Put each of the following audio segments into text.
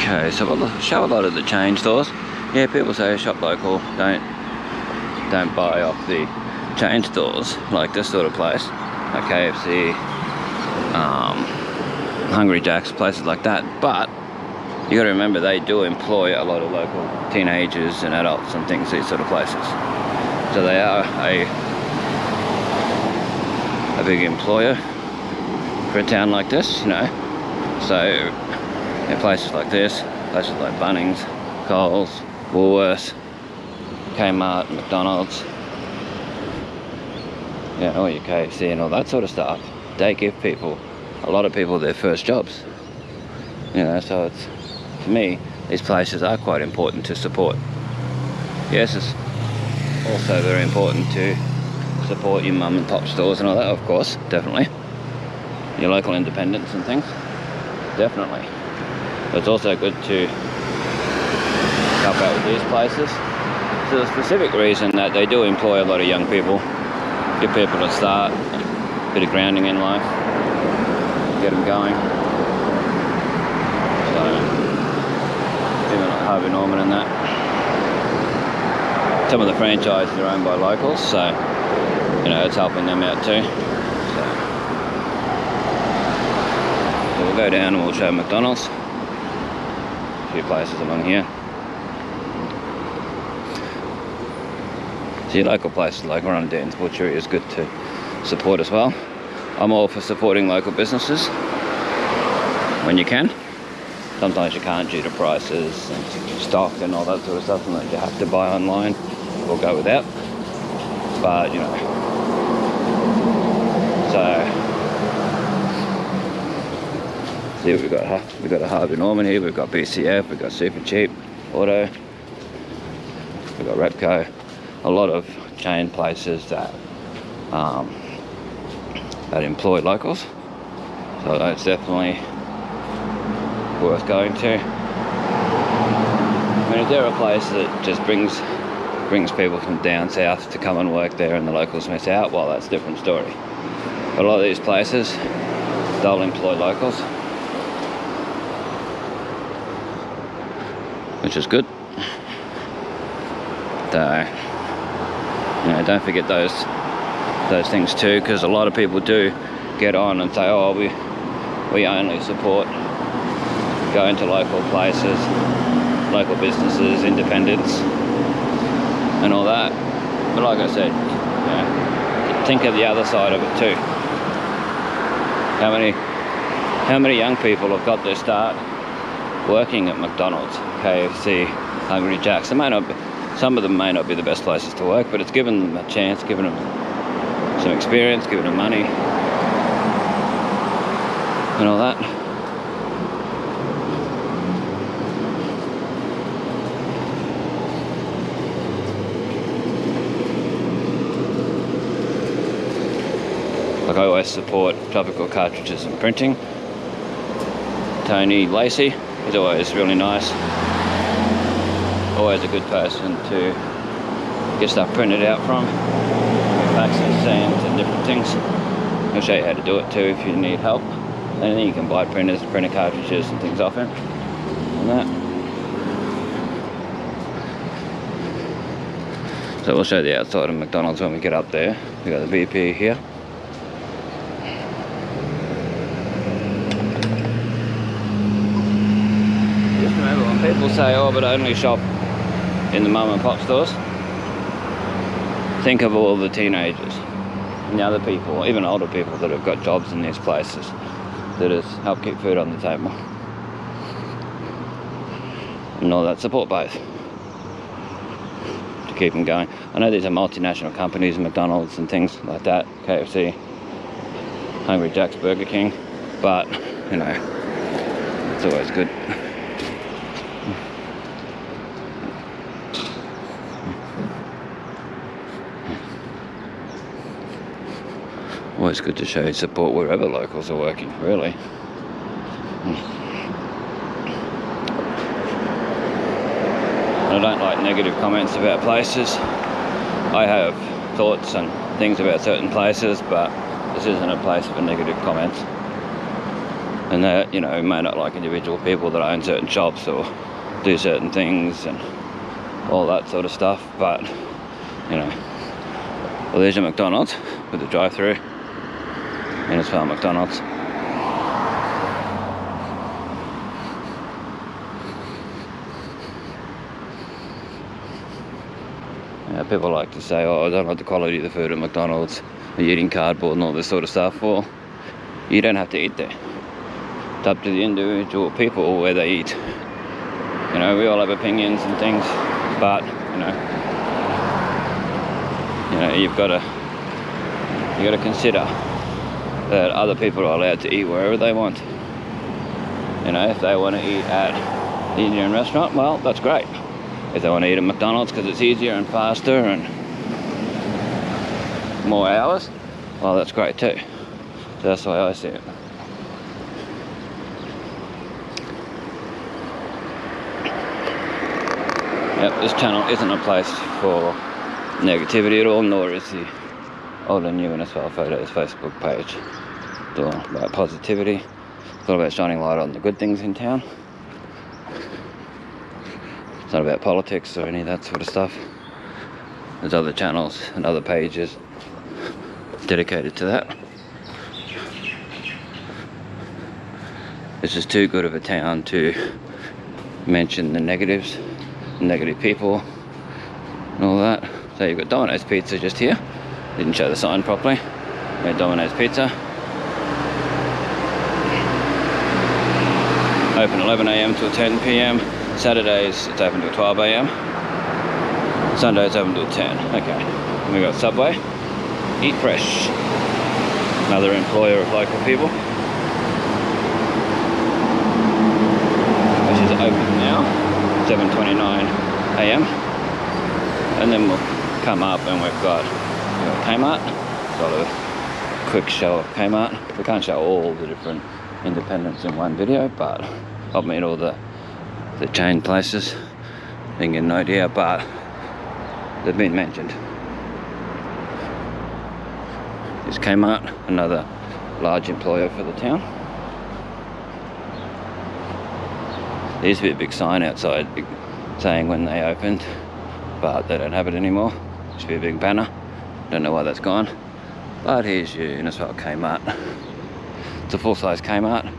Okay, so we'll show a lot of the chain stores. Yeah, people say shop local, don't buy off the chain stores like this sort of place, like KFC, Hungry Jack's, places like that. But you got to remember, they do employ a lot of local teenagers and adults and things, these sort of places. So they are a big employer for a town like this, you know. So in places like this, places like Bunnings, Coles, Woolworths, Kmart, McDonald's, you know, all your KFC and all that sort of stuff, they give a lot of people their first jobs. You know, so it's, for me, these places are quite important to support. Yes, it's also very important to support your mum and pop stores and all that, of course, definitely. Your local independents and things, definitely. But it's also good to help out with these places. For the specific reason that they do employ a lot of young people, give people a start, a bit of grounding in life, get them going. So, even like Harvey Norman and that. Some of the franchises are owned by locals, so, you know, it's helping them out too. So we'll go down and we'll show McDonald's. A few places along here. So your local places like Ron Dan's Butchery is good to support as well. I'm all for supporting local businesses when you can. Sometimes you can't due to prices and stock and all that sort of stuff, and that you have to buy online or go without. But you know, so see what we've got. We've got a Harvey Norman here. We've got BCF. We've got Super Cheap Auto. We've got Repco. A lot of chain places that employ locals, so that's definitely worth going to. I mean, if they're a place that just brings people from down south to come and work there and the locals miss out, well, that's a different story. But a lot of these places, they'll employ locals, which is good. So, you know, don't forget those things too, because a lot of people do get on and say, oh, we only support going to local places, local businesses, independents and all that. But like I said, you know, think of the other side of it too. How many young people have got their start working at McDonald's, KFC, Hungry Jack's? Some of them may not be the best places to work, but it's given them a chance, given them some experience, given them money and all that. Like I always support Tropical Cartridges and Printing. Tony Lacey is always really nice. Always a good person to get stuff printed out from. Faxes, stamps and different things. He'll show you how to do it too if you need help. And then you can buy printers, printer cartridges and things off him. And that. So we'll show the outside of McDonald's when we get up there. We've got the BP here. Just remember, when people say, oh, but I only shop in the mum and pop stores, think of all the teenagers and the other people, even older people that have got jobs in these places that has helped keep food on the table and all that. Support both to keep them going. I know these are multinational companies, McDonald's and things like that, KFC, Hungry Jack's, Burger King, but you know, it's always good. Always good to show support wherever locals are working, really. I don't like negative comments about places. I have thoughts and things about certain places, but this isn't a place for negative comments. and that, you know, may not like individual people that own certain shops or do certain things and all that sort of stuff, but you know, well, there's your McDonald's with the drive-through. Innisfail McDonald's. Yeah, people like to say, oh, I don't like the quality of the food at McDonald's, you're eating cardboard and all this sort of stuff. Well, you don't have to eat there. It's up to the individual people where they eat. You know, we all have opinions and things, but you know, you've got to consider that other people are allowed to eat wherever they want. You know, if they want to eat at the Indian restaurant, well, that's great. If they want to eat at McDonald's because it's easier and faster and more hours, well, that's great too. So that's the way I see it. Yep, this channel isn't a place for negativity at all, nor is the old and new Innisfail Photos Facebook page. It's all about positivity. It's all about shining light on the good things in town. It's not about politics or any of that sort of stuff. There's other channels and other pages dedicated to that. This is too good of a town to mention the negatives, negative people and all that. So you've got Domino's Pizza just here. Didn't show the sign properly. We had Domino's Pizza. Open 11 AM till 10 PM. Saturdays it's open till 12 AM. Sundays open till 10. Okay. We got Subway. Eat Fresh. Another employer of local people. Which is open now. 7:29 AM. And then we'll come up and we've got Kmart. Got a quick show of Kmart. We can't show all the different independents in one video, but I'll meet all the chain places. You can get an idea, but they've been mentioned. Is Kmart, another large employer for the town. There used to be a big sign outside saying when they opened, but they don't have it anymore. Used to be a big banner. Don't know why that's gone. But here's your Innisfail Kmart. It's a full-size Kmart.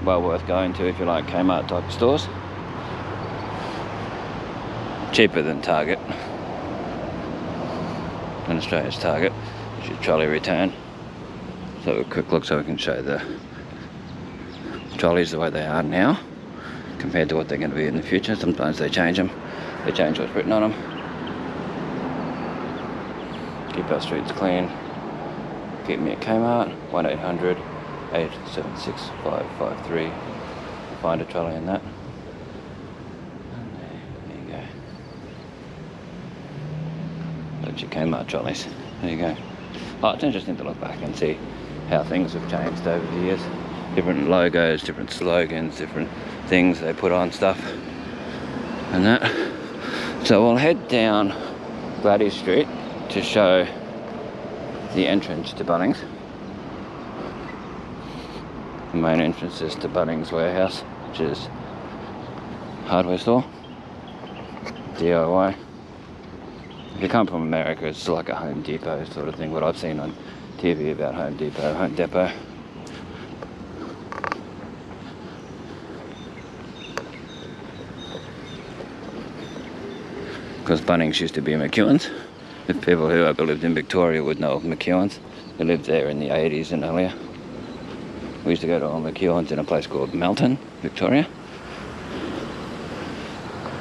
Well worth going to if you like Kmart type of stores. Cheaper than Target. In Australia's Target. It's your trolley return. So a quick look so we can show the trolleys the way they are now compared to what they're going to be in the future. Sometimes they change them. They change what's written on them. Keep our streets clean. Keep me at Kmart. 1-800-876-553. Find a trolley in that. And there you go. That's your Kmart trolleys. There you go. Oh, it's interesting to look back and see how things have changed over the years. Different logos, different slogans, different things they put on stuff and that. So we'll head down Gladys Street to show the entrance to Bunnings. The main entrance is to Bunnings Warehouse, which is hardware store, DIY. If you come from America, it's like a Home Depot sort of thing, what I've seen on TV about Home Depot. Because Bunnings used to be McEwan's. If people who ever lived in Victoria would know of McEwan's, who lived there in the 80s and earlier. We used to go to all McEwan's in a place called Melton, Victoria.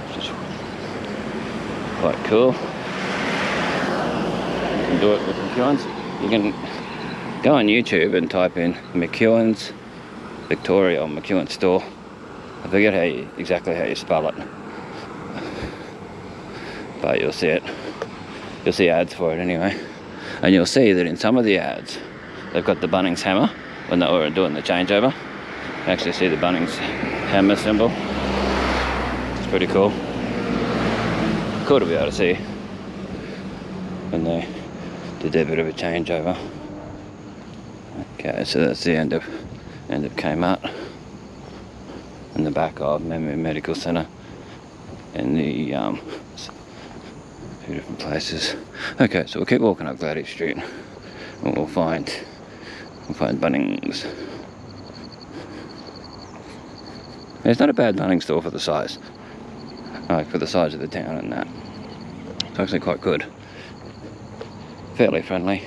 Which is quite cool. You can do it with McEwan's. You can go on YouTube and type in McEwan's Victoria or McEwan's store. I forget exactly how you spell it. But you'll see it. You'll see ads for it anyway. And you'll see that in some of the ads, they've got the Bunnings hammer when they were doing the changeover. You can actually see the Bunnings hammer symbol. It's pretty cool. Cool to be able to see when they did their bit of a changeover. Okay, so that's the end of Kmart. in the back of Memory Medical Centre and the a few different places. Okay, so we'll keep walking up Gladys Street and we'll find Bunnings. It's not a bad Bunnings store for the size. Like for the size of the town and that. It's actually quite good. Fairly friendly.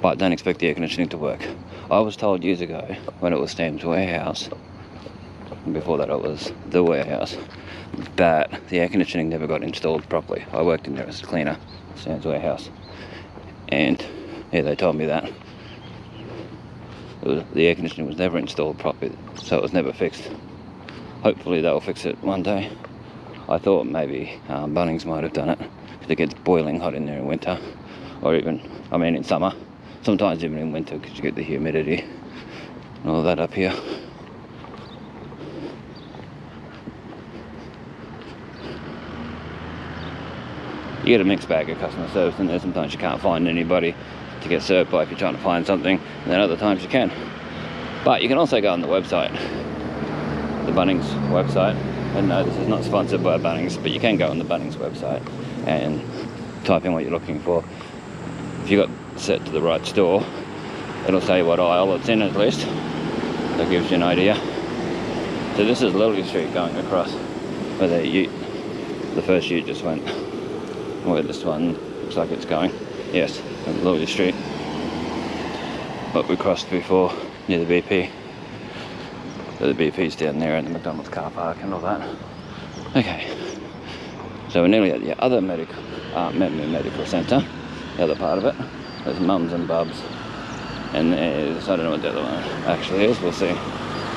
But don't expect the air conditioning to work. I was told years ago when it was Sam's Warehouse, and before that it was the warehouse, that the air conditioning never got installed properly. I worked in there as a cleaner, Sam's Warehouse, and yeah, they told me that the air conditioning was never installed properly, so it was never fixed. Hopefully they'll fix it one day. I thought maybe Bunnings might have done it, because it gets boiling hot in there in winter, or even, I mean in summer, sometimes even in winter, because you get the humidity and all that up here. You get a mixed bag of customer service in there. Sometimes you can't find anybody to get served by if you're trying to find something, and then other times you can. But you can also go on the website, the Bunnings website, and no, this is not sponsored by Bunnings, but you can go on the Bunnings website and type in what you're looking for. If you got set to the right store, it'll say what aisle it's in at least. That gives you an idea. So this is Lily Street going across where the first ute just went. Where this one looks like it's going. Yes, Lily Street. But we crossed before near the BP. So the BP's down there and the McDonald's car park and all that. Okay. So we're nearly at the other medical centre, the other part of it. There's Mums and Bubs. And there's, I don't know what the other one actually is, we'll see.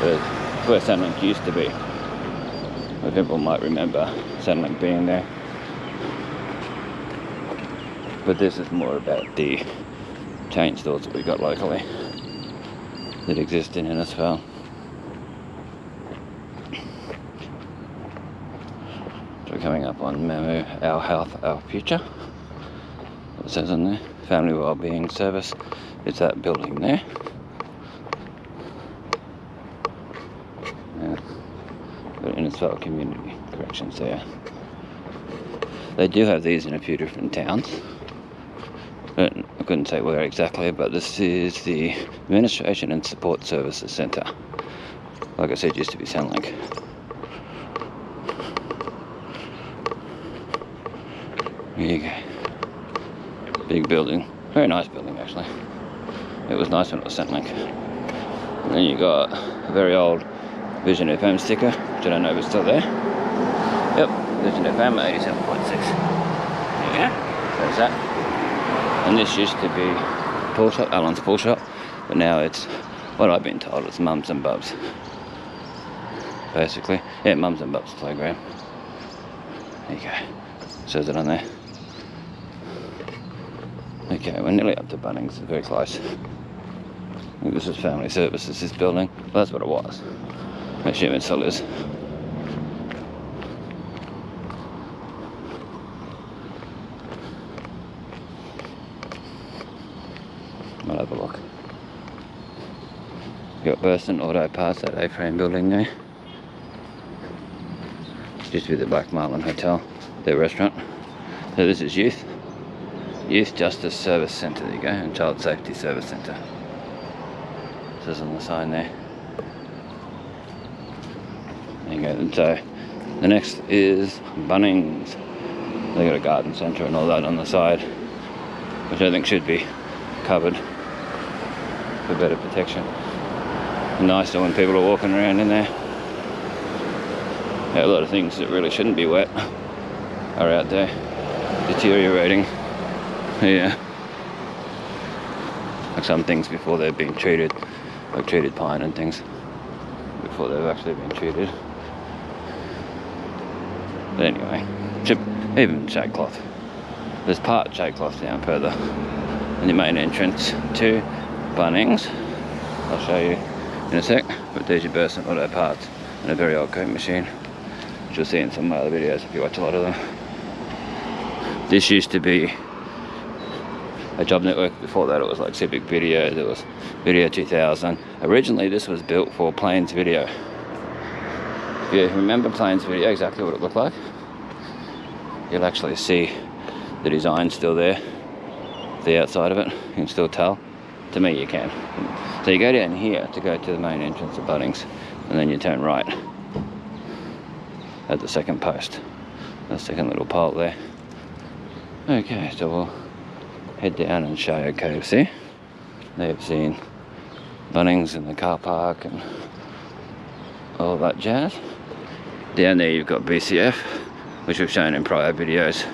But it's where Centrelink used to be. Where people might remember Centrelink being there. But this is more about the chain stores that we got locally that exist in Innisfail. So we're coming up on Memo, Our Health, Our Future. It says on there, Family Wellbeing Service. It's that building there. Yeah. Got Innisfail Community Corrections there. They do have these in a few different towns. I couldn't say where exactly, but this is the Administration and Support Services Centre. Like I said, it used to be Centrelink. There you go. Big building. Very nice building, actually. It was nice when it was Centrelink. And then you got a very old Vision FM sticker, which I don't know if it's still there. Yep, Vision FM 87.6. There you go. There's that. And this used to be Pool Shop, Alan's Pool Shop, but now it's what I've been told, it's Mums and Bubs. Basically. Yeah, Mums and Bubs playground. There you go. Says it on there. Okay, we're nearly up to Bunnings, it's very close. I think this is Family Services, this building. Well, that's what it was. I assume it still is. I'll have a look. Got Burston Auto Parts, that A-frame building there. Used to be the Black Marlin Hotel, their restaurant. So this is Youth Justice Service Centre, there you go, and Child Safety Service Centre. It says on the sign there. There you go, and so the next is Bunnings. They got a garden centre and all that on the side, which I think should be covered for better protection. Nicer when people are walking around in there. Yeah, a lot of things that really shouldn't be wet are out there, deteriorating. Yeah. Like some things before they've been treated, like treated pine and things, before they've actually been treated. But anyway, even shade cloth. There's part shade cloth down further in the main entrance to Bunnings. I'll show you in a sec, but there's your Burston Auto Parts and a very old coat machine, which you'll see in some of my other videos if you watch a lot of them. This used to be a job network. Before that it was like Civic Video, there was Video 2000. Originally this was built for Plains Video. If you remember Plains Video, exactly what it looked like, you'll actually see the design still there, the outside of it, you can still tell. To me you can. So you go down here to go to the main entrance of Bunnings, and then you turn right at the second post, the second little pole there. Okay, so we'll head down and show you KFC. They've seen Bunnings in the car park and all that jazz. Down there you've got BCF, which we've shown in prior videos.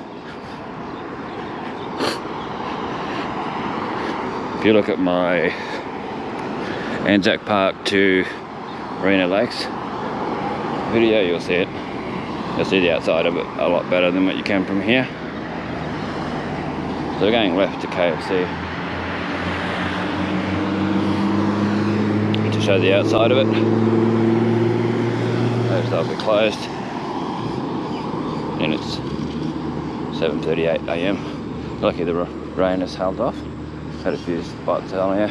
If you look at my Anzac Park to Marina Lakes video, you'll see it. You'll see the outside of it a lot better than what you can from here. So we're going left to KFC to show the outside of it. Those will be closed, and it's 7:38 AM. Lucky the rain has held off. Had a few spots earlier,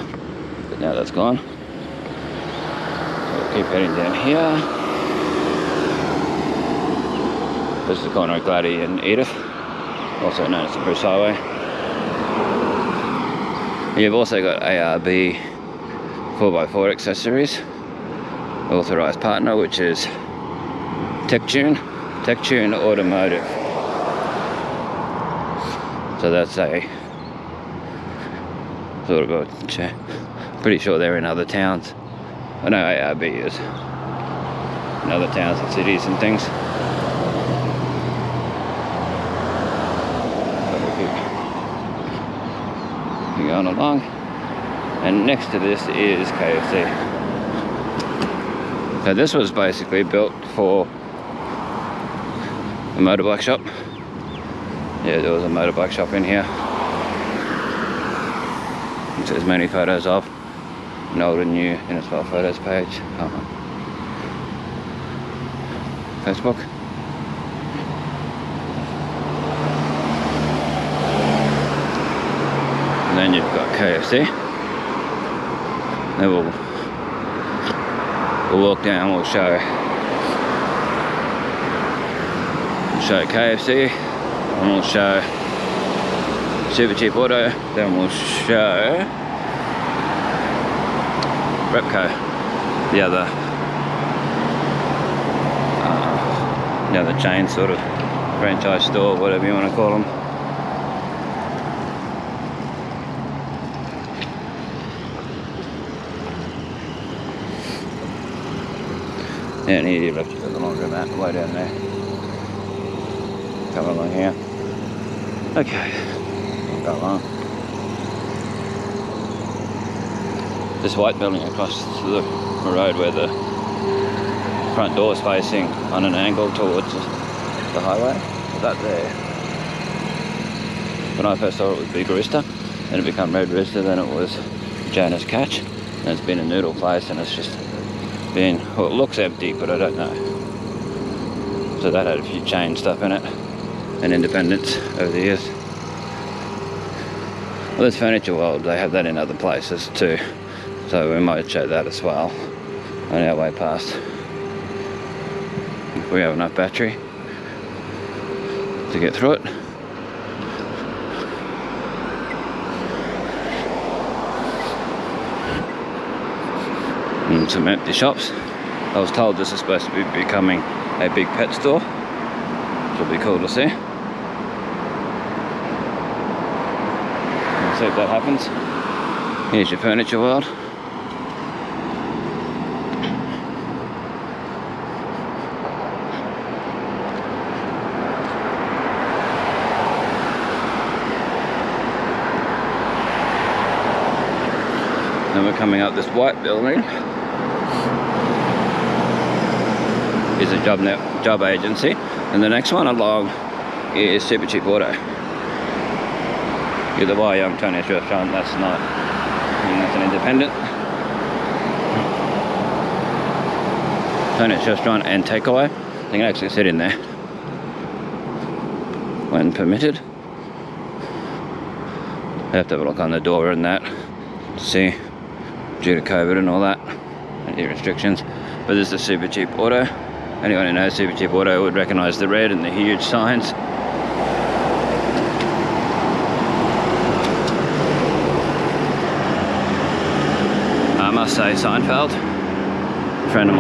but now that's gone. So we'll keep heading down here. This is the corner of Gladdy and Edith, also known as the Bruce Highway. You've also got ARB 4x4 accessories, authorised partner, which is TechTune Automotive. So that's a sort of a, pretty sure they're in other towns. I know ARB is in other towns and cities and things. Keep going along, and next to this is KFC. So this was basically built for a motorbike shop. Yeah, there was a motorbike shop in here, which there's many photos of. An old and new Innisfail photos page. Facebook. And then you've got KFC. Then we'll walk down, we'll show KFC, and we'll show Super Cheap Auto, then we'll show Repco, the other chain sort of franchise store, whatever you want to call them. And here you've left the laundromat way down there. Come along here. Okay, we'll go along. This white building across the road where the front door is facing on an angle towards the highway, that there. When I first saw it was Big Rooster, then it became Red Rooster, then it was Janus Catch, and it's been a noodle place, and it's just been, well, it looks empty, but I don't know. So that had a few chain stuff in it, and independents over the years. Well, there's Furniture World, they have that in other places too, so we might show that as well on our way past, if we have enough battery to get through it. And some empty shops. I was told this is supposed to be becoming a big pet store, which will be cool to see. Let's see if that happens. Here's your Furniture World. Then we're coming up this white building. Is a job agency, and the next one along is Super Cheap Auto. Either way, Tony's restaurant, that's not, that's an independent. Tony's restaurant and takeaway. They can actually sit in there when permitted. have to have a look on the door and that to see, due to COVID and all that, and the restrictions. But this is a Super Cheap Auto. Anyone who knows Super Cheap Auto would recognise the red and the huge signs. I must say, Seinfeld. A friend of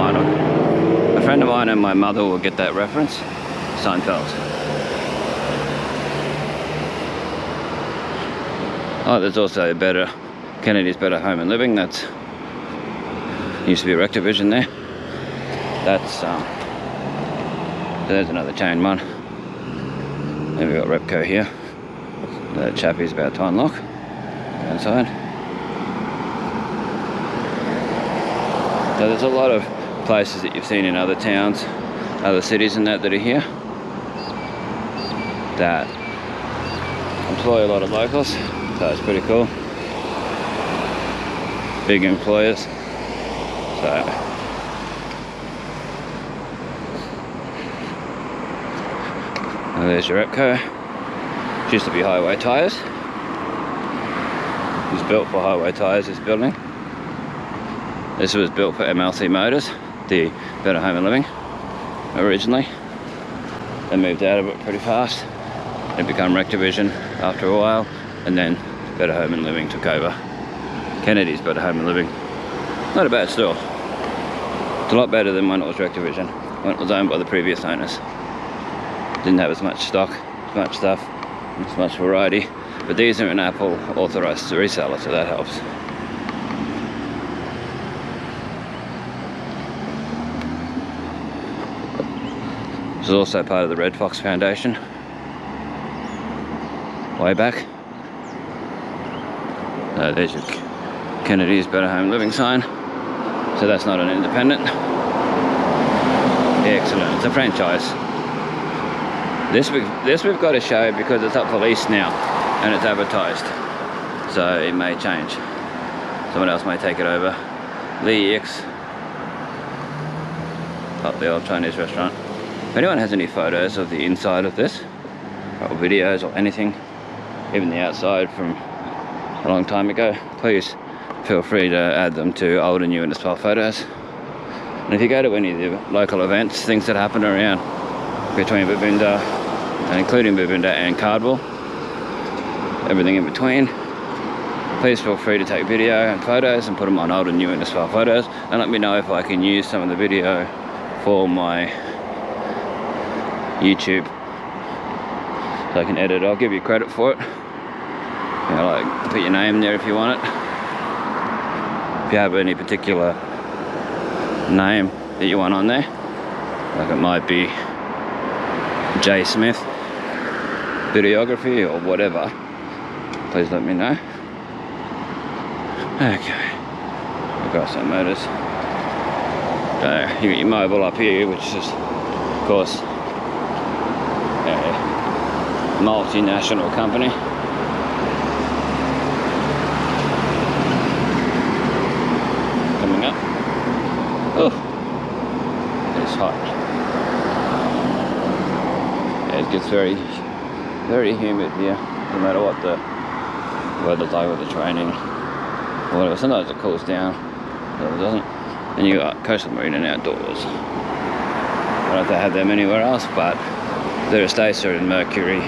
mine and my mother will get that reference. Seinfeld. Oh, there's also Kennedy's Better Home and Living. That's used to be a Rec Division there. That's there's another chain one. Then we've got Repco here. The chappie's about to unlock. Go inside. So there's a lot of places that you've seen in other towns, other cities and that are here, that employ a lot of locals. So it's pretty cool. Big employers. So and there's your Repco. It used to be Highway Tyres. It was built for Highway Tyres, this building. This was built for MLC Motors, the Better Home and Living, originally. They moved out of it pretty fast. It became Rec Division after a while, and then Better Home and Living took over. Kennedy's Better Home and Living. Not a bad store. It's a lot better than when it was Rec Division, when it was owned by the previous owners. Didn't have as much stock, as much stuff, as much variety. But these are an Apple authorised reseller, so that helps. This is also part of the Red Fox Foundation. Way back. There's your Kennedy's Better Home Living sign. So that's not an independent. Excellent. It's a franchise. This we've got to show because it's up for lease now and it's advertised. So it may change. Someone else may take it over. Lee X. Up the old Chinese restaurant. If anyone has any photos of the inside of this, or videos or anything, even the outside from a long time ago, please feel free to add them to old and new Innisfail photos. And if you go to any of the local events, things that happen around between Babinda, and including Babinda and Cardwell, everything in between, please feel free to take video and photos and put them on old and new Innisfail photos, and let me know if I can use some of the video for my YouTube, so I can edit it. I'll give you credit for it. You know, like put your name there if you want it. If you have any particular name that you want on there, like it might be J Smith videography or whatever, please let me know. Okay, we've got some motors. You got your mobile up here, which is of course a multinational company. Coming up. Oh, it's hot. Yeah, it gets very, very humid here, no matter what the weather's like with the training or whatever. Sometimes it cools down, but it doesn't. And you got Coastal Marine and Outdoors. I don't know if they have them anywhere else, but their estates are in Mercury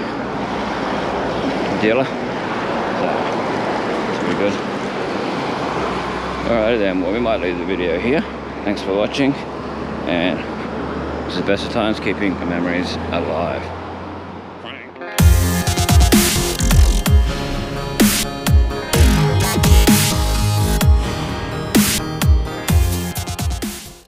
dealer, so it's pretty good. Alright then, well, we might leave the video here. Thanks for watching, and this is Bestestimes, keeping the memories alive.